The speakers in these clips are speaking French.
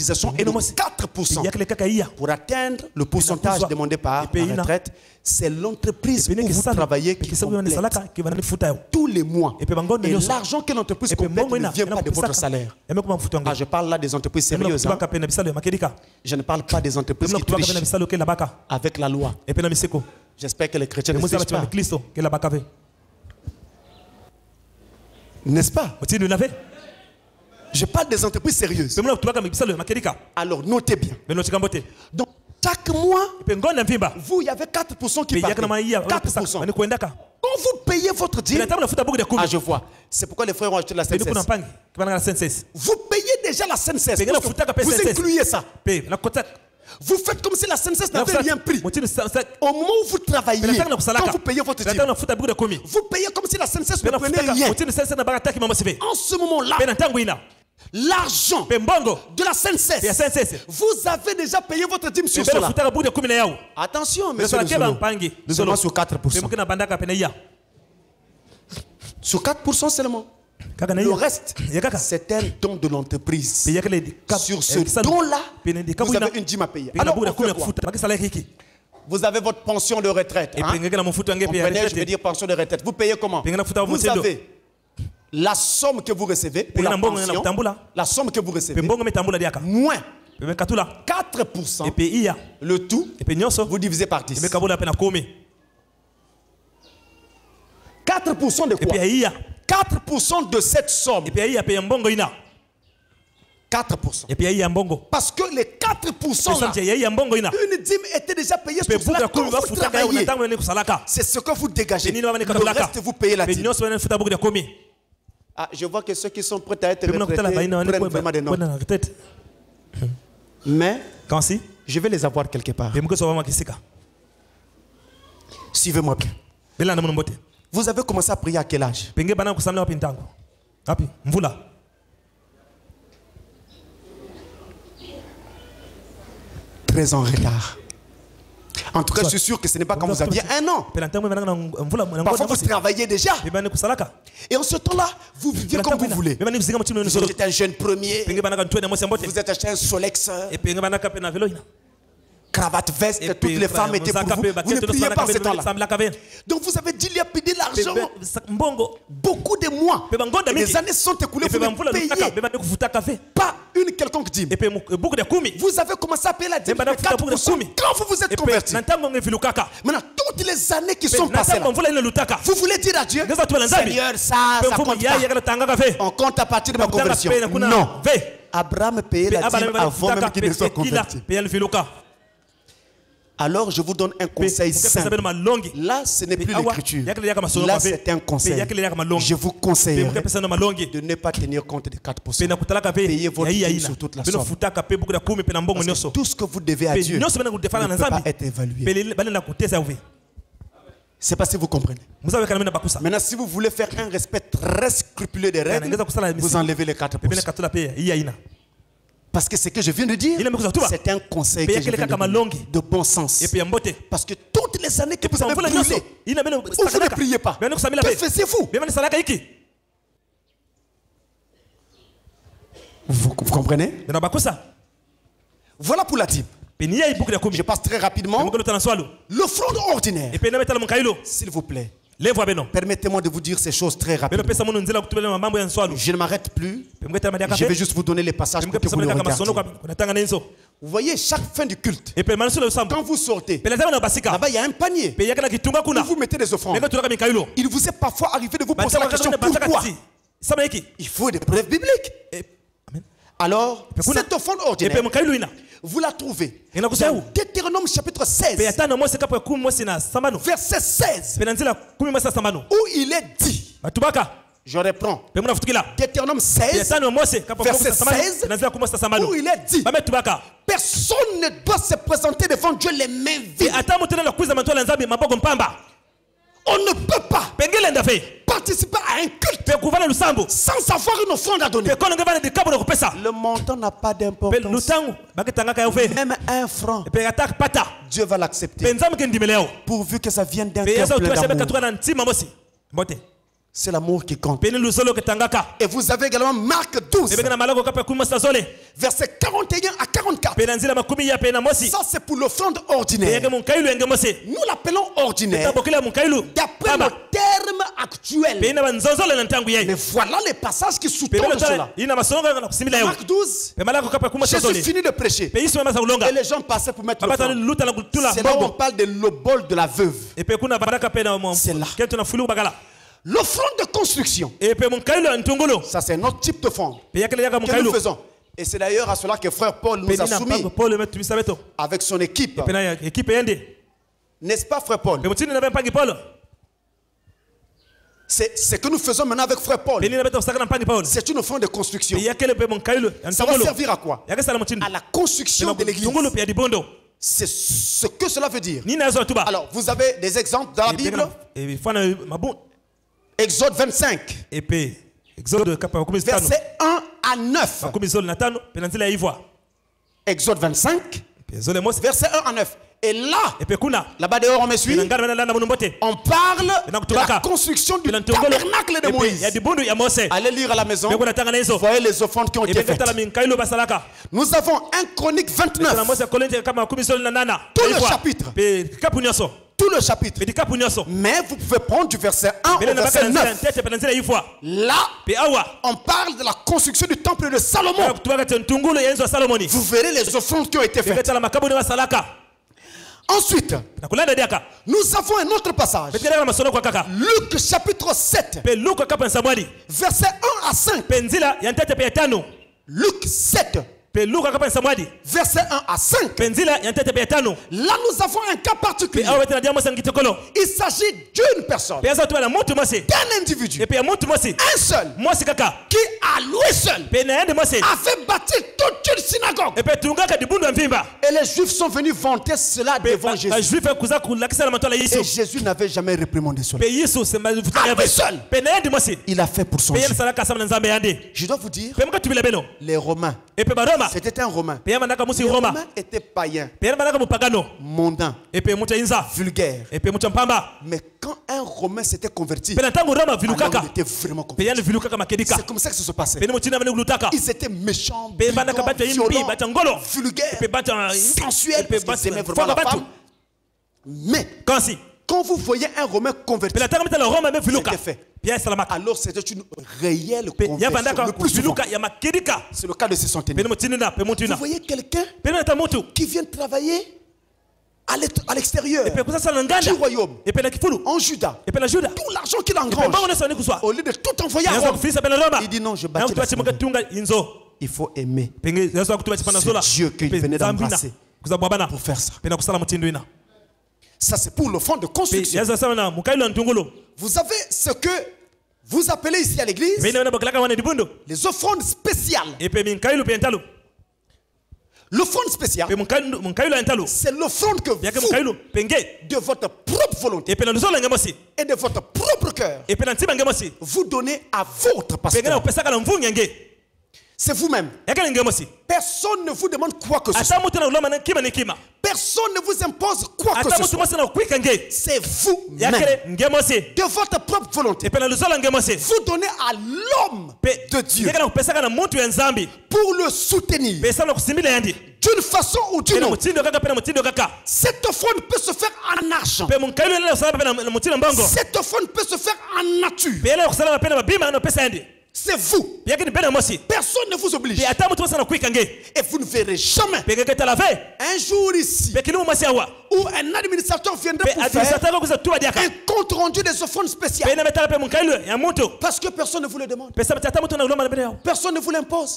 cotisation est de 4%. Pour atteindre le pourcentage demandé par la retraite, c'est l'entreprise où vous travaillez qui complète tous les mois. Et l'argent que l'entreprise complète ne vient pas de votre salaire. Ah, je parle là des entreprises sérieuses. Hein. Je ne parle pas des entreprises qui trichent avec la loi. J'espère que les chrétiens ne trichent pas. N'est-ce pas? Je parle des entreprises sérieuses. Alors notez bien. Donc chaque mois, vous, il y avait 4% qui partent. 4%. Quand vous payez votre dîme, ah, je vois. C'est pourquoi les frères ont acheté la CNCS. Vous payez déjà la CNCS. Vous incluez ça. Vous faites comme si la CNCS n'avait rien pris. Au moment où vous travaillez, quand vous payez votre dîme, vous payez comme si la CNCS ne prenait rien. En ce moment-là, l'argent de la CNCS, vous avez déjà payé votre dîme sur cela. Attention, monsieur nous sommes sur 4%. Sur 4% seulement. Le reste, c'est un don de l'entreprise. Sur ce don-là, vous avez une dîme à payer. Alors, vous avez votre pension de retraite. Hein? Comprenez, je veux dire pension de retraite. Vous payez comment? Vous avez la somme que vous recevez pour la pension, la somme que vous recevez, moins 4%, le tout, vous divisez par 10. 4% de quoi? 4% de cette somme. 4%. Parce que les 4% là, une dîme était déjà payée sur cela quand vous travaillez. C'est ce que vous dégagez. Le reste, vous payez la dîme. Ah, je vois que ceux qui sont prêts à être retraités prennent vraiment des notes. Mais je vais les avoir quelque part. Suivez-moi bien. Vous avez commencé à prier à quel âge? Très en retard. En tout cas, je suis sûr que ce n'est pas quand vous aviez 1 an. Parfois, vous travaillez déjà. Et en ce temps-là, vous viviez comme vous voulez. Vous êtes un jeune premier. Vous êtes acheté un Solex. Cravate, veste, toutes les femmes étaient pour vous. Vous ne priez pas en ce temps-là. Donc vous avez dilapidé l'argent. Beaucoup de mois. Les années sont écoulées. Vous ne payez pas une quelconque dîme. Vous avez commencé à payer la dîme de 4% quand vous vous êtes converti. Maintenant, toutes les années qui sont passées là, vous voulez dire à Dieu, Seigneur, ça compte pas. On compte à partir de ma conversion. Non. Abraham payait la dîme avant même qu'il ne soit converti. Alors je vous donne un conseil simple. Là, ce n'est plus l'écriture. Là, c'est un conseil. Je vous conseille de ne pas tenir compte des 4%. Payez votre dîme sur toute la somme. Parce que tout ce que vous devez à Dieu ne peut pas être évalué. C'est pas si vous comprenez. Maintenant, si vous voulez faire un respect très scrupuleux des règles, vous enlevez les 4%. Parce que ce que je viens de dire, c'est un conseil que je viens de donner, de bon sens. Parce que toutes les années que vous avez brûlé, où vous ne priez pas, que faisiez-vous? Vous comprenez? Voilà pour la dîme. Je passe très rapidement. L'offrande ordinaire. S'il vous plaît. Permettez-moi de vous dire ces choses très rapidement. Je ne m'arrête plus. Je vais juste vous donner les passages pour que vous les regardiez. Vous voyez, chaque fin du culte, quand vous sortez, là-bas il y a un panier où vous mettez des offrandes. Il vous est parfois arrivé de vous poser la question pourquoi? Il faut des preuves bibliques. Alors, cette offrande ordinaire, vous la trouvez dans Deutéronome chapitre 16, verset 16, où il est dit, je reprends, Deutéronome 16, verset 16, où il est dit, personne ne doit se présenter devant Dieu les mains vides. On ne peut pas participer à un culte sans avoir une offrande à donner. Le montant n'a pas d'importance. Même 1 franc, Dieu va l'accepter. Pourvu que ça vienne d'un cœur plein d'amour. C'est l'amour qui compte. Et vous avez également Marc 12, versets 41 à 44. Ça, c'est pour l'offrande ordinaire. Nous l'appelons ordinaire d'après le terme actuel. Mais voilà les passages qui sous-tendent cela. Marc 12, Jésus finit de prêcher. Et les gens passaient pour mettre l'offrande. C'est là où on parle de l'obol de la veuve. C'est là. L'offrande de construction, ça c'est notre type d'offrande que nous faisons. Et c'est d'ailleurs à cela que frère Paul nous a soumis avec son équipe. N'est-ce pas frère Paul? C'est ce que nous faisons maintenant avec frère Paul. C'est une offrande de construction. Ça va servir à quoi? À la construction de l'église. C'est ce que cela veut dire. Alors vous avez des exemples dans la Bible. Exode 25, verset 1 à 9. Exode 25, verset 1 à 9. Et là-bas dehors, on me suit. On parle de la construction du tabernacle de Moïse. Allez lire à la maison. Voyez les offrandes qui ont été faites. Nous avons 1 Chronique 29. Tout le chapitre. Tout le chapitre. Mais vous pouvez prendre du verset 1 au verset 9. Là, on parle de la construction du temple de Salomon. Vous verrez les offrandes qui ont été faites. Ensuite, nous avons un autre passage. Luc chapitre 7, verset 1 à 5. Luc 7, verset 1 à 5. Là, nous avons un cas particulier. Il s'agit d'une personne, d'un individu, un seul, qui à lui seul avait bâti toute une synagogue. Et les Juifs sont venus vanter cela devant Jésus. Et Jésus n'avait jamais réprimandé cela. À lui seul, il a fait pour son Dieu. Je dois vous dire, les Romains, c'était un Romain. Les Romains étaient païens, mondains, vulgaires. Mais quand un Romain s'était converti, alors il était vraiment converti. C'est comme ça que ça se passait. Ils étaient méchants, violents, vulgaires, sensuels, parce qu'ils aimaient vraiment la femme. Mais quand vous voyez un Romain converti, c'était fait. Alors c'était une réelle conversion. Le plus souvent, c'est le cas de ces centenaires. Vous voyez quelqu'un qui vient travailler à l'extérieur du royaume, en Juda, tout l'argent qu'il engrange, au lieu de tout envoyer à Rome, il dit non, je bâtis la synagogue. Il faut aimer. C'est Dieu qu'il venait d'embrasser pour faire ça. Ça, c'est pour l'offrande de construction. Vous avez ce que vous appelez ici à l'église les offrandes spéciales. L'offrande spéciale, c'est l'offrande que vous, de votre propre volonté et de votre propre cœur, vous donnez à votre pasteur. C'est vous-même. Personne ne vous demande quoi que ce soit. Personne ne vous impose quoi que ce soit. C'est vous-même. De votre propre volonté. Vous donnez à l'homme de Dieu pour le soutenir d'une façon ou d'une autre. Cette offrande peut se faire en argent. Cette offrande peut se faire en nature. C'est vous. Personne ne vous oblige. Et vous ne verrez jamais un jour ici où un administrateur viendrait pour faire un compte rendu des offrandes spéciales. Parce que personne ne vous le demande. Personne ne vous l'impose.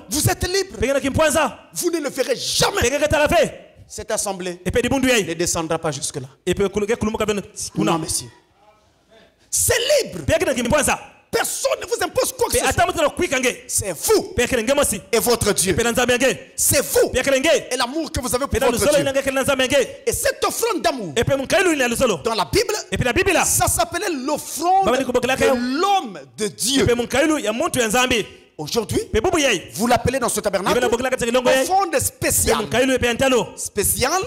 Vous êtes libre. Vous ne le verrez jamais. Cette assemblée ne descendra pas jusque-là. Non, messieurs. C'est libre. Personne ne vous impose quoi que ce soit. C'est vous et votre Dieu. C'est vous et l'amour que vous avez pour votre Dieu. Et cette offrande d'amour, dans la Bible, ça s'appelait l'offrande de l'homme de Dieu. Aujourd'hui, vous l'appelez dans ce tabernacle offrande spéciale. Spéciale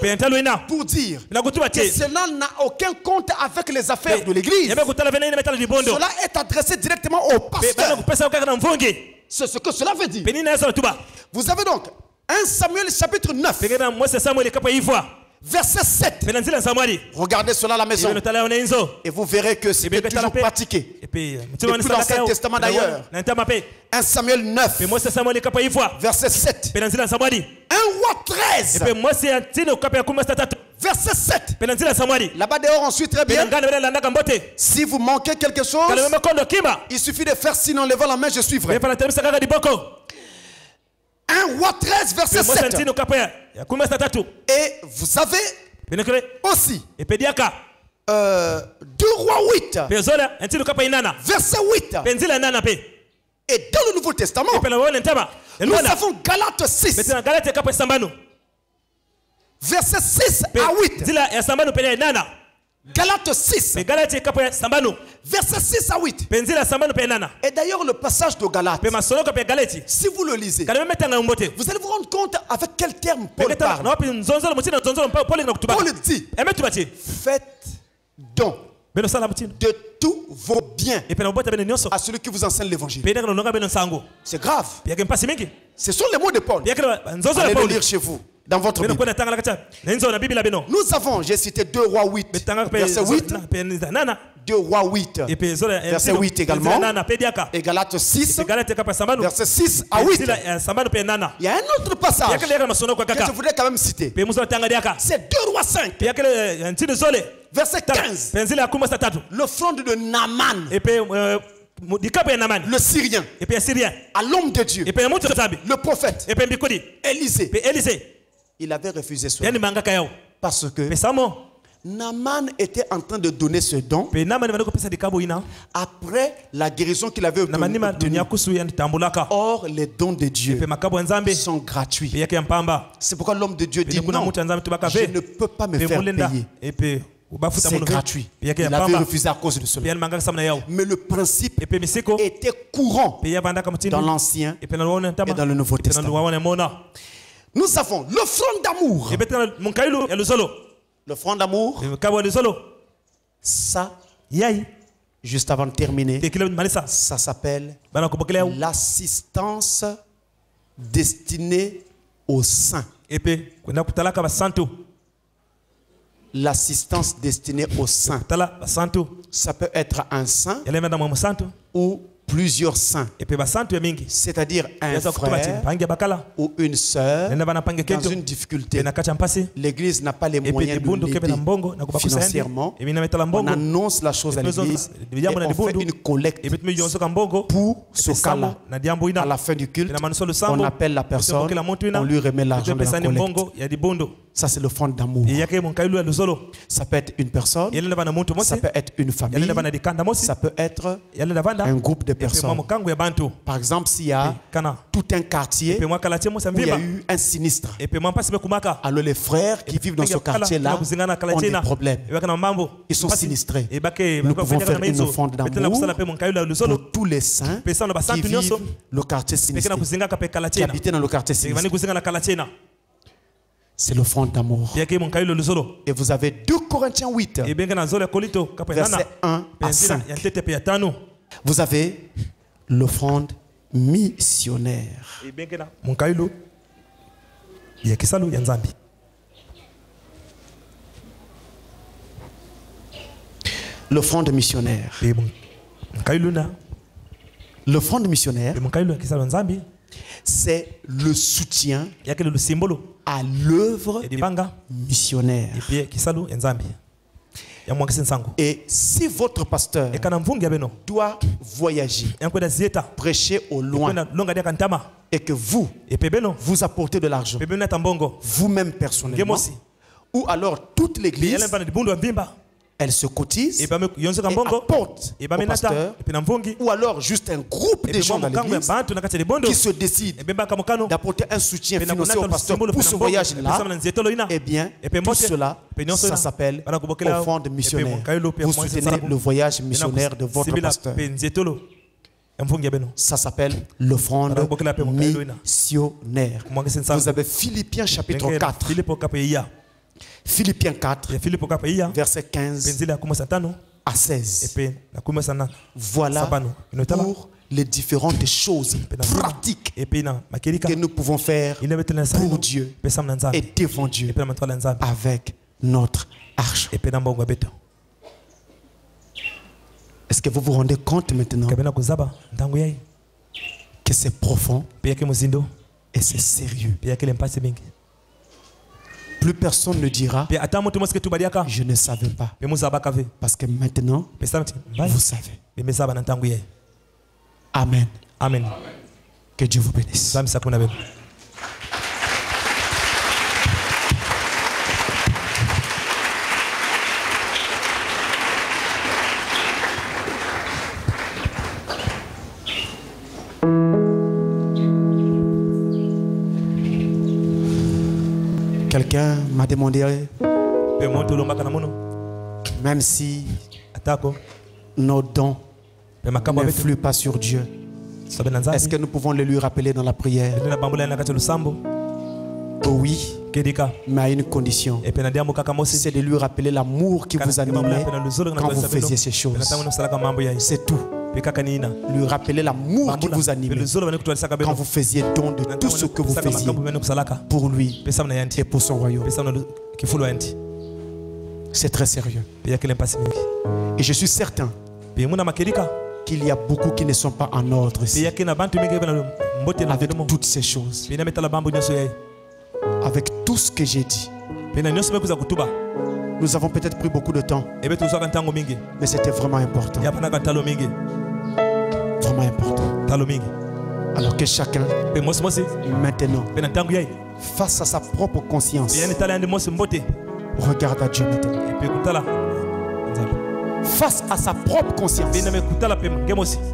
pour dire que cela n'a aucun compte avec les affaires de l'église. Cela est adressé directement au pasteur. C'est ce que cela veut dire. Vous avez donc 1 Samuel chapitre 9. Verset 7. Regardez cela à la maison. Et vous verrez que c'est toujours pratiqué. Depuis l'Ancien Testament d'ailleurs. 1 Samuel 9. Verset 7. 1 roi 13. Verset 7. Là-bas dehors ensuite très bien. Si vous manquez quelque chose, il suffit de faire signe en levant la main, je suivrai. 1 roi 13 verset 7. Et vous avez aussi 2 rois 8 verset 8. Et dans le Nouveau Testament, nous avons Galates 6 verset 6 à 8. Galates 6 verset 6 à 8. Et d'ailleurs le passage de Galates, si vous le lisez, vous allez vous rendre compte avec quel terme Paul parle. Paul dit, faites donc de tous vos biens à celui qui vous enseigne l'évangile. C'est grave. Ce sont les mots de Paul. Allez le lire chez vous. Dans votre Bible. Nous avons, j'ai cité 2 rois 8, verset 8. 2 rois 8, verset 8 également. Et Galates 6, verset 6 à 8. Il y a un autre passage que je voudrais quand même citer. C'est 2 rois 5, verset 15. L'offrande de Naaman, le Syrien, à l'homme de Dieu, le prophète, Élisée. Il avait refusé cela parce que Naaman était en train de donner ce don après la guérison qu'il avait obtenue. Or, les dons de Dieu sont gratuits. C'est pourquoi l'homme de Dieu dit non, je ne peux pas me faire payer. C'est gratuit. Il avait refusé à cause de cela. Mais le principe était courant dans l'Ancien et dans le Nouveau Testament. Nous avons l'offrande d'amour. L'offrande d'amour, ça, juste avant de terminer, ça s'appelle l'assistance destinée aux saints. L'assistance destinée aux saints. Ça peut être un saint ou plusieurs saints. C'est-à-dire un frère ou une sœur dans une difficulté. L'église n'a pas les moyens de l'aider financièrement. On annonce la chose à l'église et on fait une collecte pour ce cas-là. À la fin du culte, on appelle la personne, on lui remet l'argent de la collecte. Ça, c'est l'offrande d'amour. Ça peut être une personne, ça peut être une famille, ça peut être un groupe de personnes. Par exemple, s'il y a tout un quartier où il y a eu un sinistre, alors les frères qui vivent dans ce quartier-là ont des problèmes. Ils sont sinistrés. Nous pouvons faire une offrande d'amour pour tous les saints qui vivent le quartier sinistré, qui habitent dans le quartier sinistré. C'est l'offrande d'amour. Et vous avez 2 Corinthiens 8, verset 1 à 5. Vous avez l'offrande missionnaire. L'offrande missionnaire. L'offrande missionnaire, c'est le soutien à l'œuvre missionnaire. Et si votre pasteur doit voyager, prêcher au loin, et que vous apportez de l'argent, vous-même personnellement, ou alors toute l'église, elle se cotise et apporte au pasteur, ou alors juste un groupe de gens dans l'église qui se décident d'apporter un soutien financier au pasteur pour ce voyage-là. Eh bien, tout cela, ça s'appelle offrande missionnaire. Vous soutenez le voyage missionnaire de votre pasteur. Ça s'appelle l'offrande missionnaire. Vous avez Philippiens chapitre 4. Philippiens 4, verset 15 à 16. Voilà pour les différentes choses pratiques que nous pouvons faire pour Dieu et devant Dieu avec notre arche. Est-ce que vous vous rendez compte maintenant que c'est profond et c'est sérieux? Plus personne ne dira je ne savais pas. Parce que maintenant, vous savez. Amen. Amen. Que Dieu vous bénisse. Quelqu'un m'a demandé, même si nos dons n'influent pas sur Dieu, est-ce que nous pouvons le lui rappeler dans la prière? Oui, mais à une condition, c'est de lui rappeler l'amour qui vous animait quand vous faisiez ces choses. C'est tout. Lui rappeler l'amour qui vous animait quand vous faisiez don de tout ce que vous faisiez pour lui et pour son royaume. C'est très sérieux. Et je suis certain qu'il y a beaucoup qui ne sont pas en ordre ici. Avec toutes ces choses, avec tout ce que j'ai dit, nous avons peut-être pris beaucoup de temps, mais c'était vraiment important. Vraiment important. Alors que chacun, maintenant, face à sa propre conscience, regarde à Dieu maintenant. Face à sa propre conscience,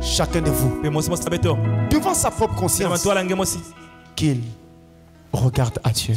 chacun de vous, devant sa propre conscience, qu'il regarde à Dieu.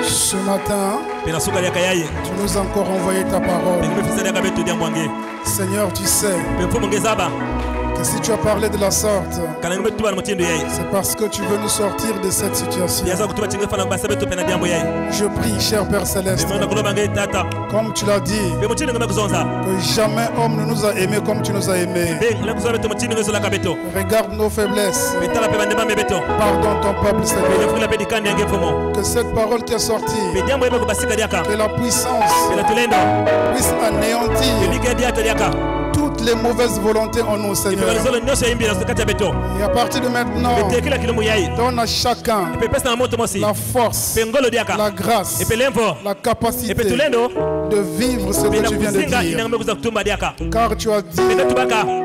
Ce matin, tu nous as encore envoyé ta parole. Seigneur, tu sais que si tu as parlé de la sorte, c'est parce que tu veux nous sortir de cette situation. Je prie, cher Père Céleste, comme tu l'as dit, que jamais homme ne nous a aimés comme tu nous as aimés. Regarde nos faiblesses. Pardonne ton peuple, Seigneur. Que cette parole qui est sortie, que la puissance puisse anéantir toutes les mauvaises volontés en nous, Seigneur. Et à partir de maintenant, donne à chacun la force, la grâce, la capacité de vivre ce que tu viens de dire. Car tu as dit,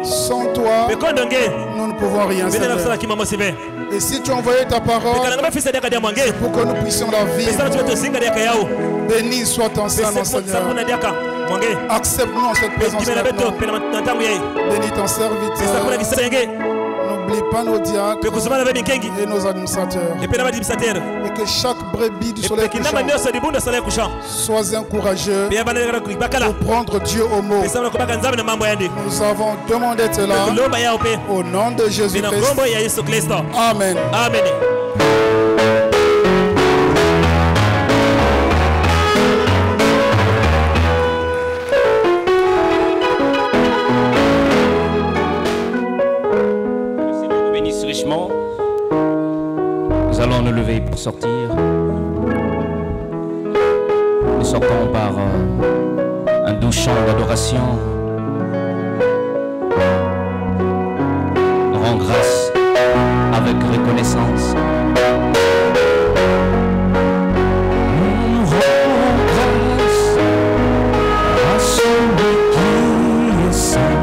sans toi, nous ne pouvons rien, Seigneur. Et si tu as envoyé ta parole, c'est pour que nous puissions la vivre. Béni soit ton Saint-Nom, Seigneur. Accepte-nous cette présence maintenant. Bénis ton serviteur. N'oublie pas nos diacres et nos administrateurs. Et que chaque brebis du soleil couchant soit encourageux pour prendre Dieu au mot. Nous avons demandé cela au nom de Jésus-Christ. Amen. Amen. Nous allons nous lever pour sortir. Nous sortons par un doux chant d'adoration. Nous rendons grâce avec reconnaissance. Nous rendons grâce à celui qui est saint.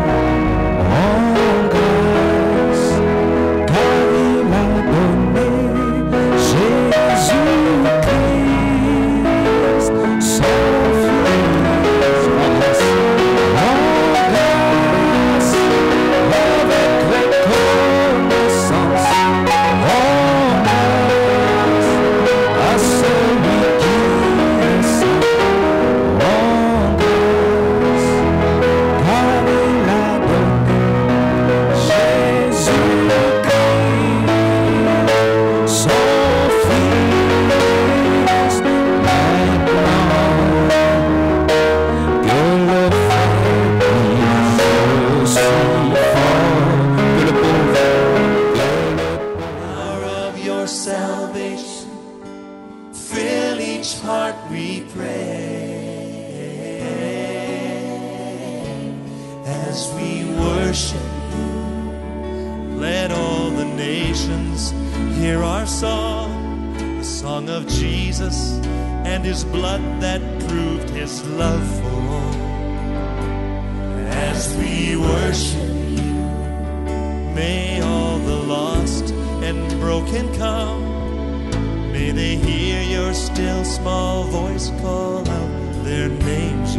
May they hear your still small voice call out their names.